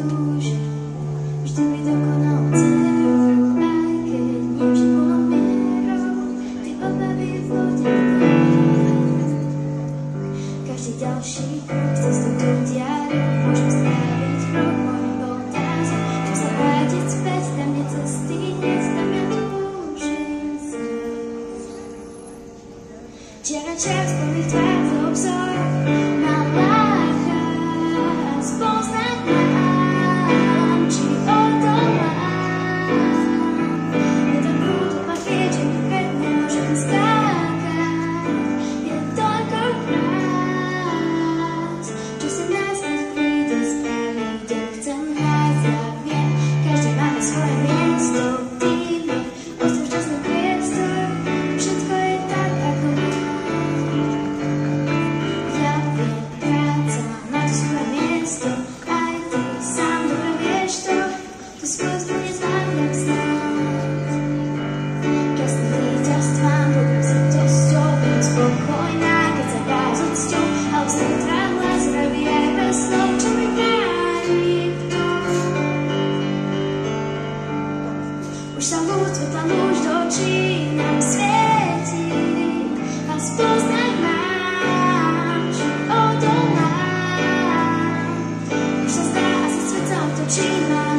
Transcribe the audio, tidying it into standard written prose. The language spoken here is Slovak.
túži, vždy mi dokonal ceru, aj keď nevždy bolo mierou, ty obavy v lode. Každý ďalší krok cestou do diary, môžem spraviť krok mojim otázom, chcem sa vrátiť späť, tam je cesty, dnes tam ja túžim snáď. Čiara čas plných tvár obzor, malá spoznať mám, či odolám. Je to prúd ľahký, že mi pred môžem skákať. Je toľko krás, čo si nás príde spraviť, kde chcem nájsť a viem. Každý máme svoje miesto v týme, ostrož časný priestor, všetko je tak ako ja viem, práca má to svoje miesto, aj ty sám dobre vieš to, tu svoj zbranie zvládnem snáď. Krásne víťazstvám, dobrým srdcosťou, budem spokojná, keď sa dá s úcťou, a ostane tvár hlas, vraví aj bez slov, čo mi chráni v tom. Už sa lúč, svetla lúč do očí nám svieti, a spoznať mám, že odolám. Už sa zdá, asi svet sa otočí nám.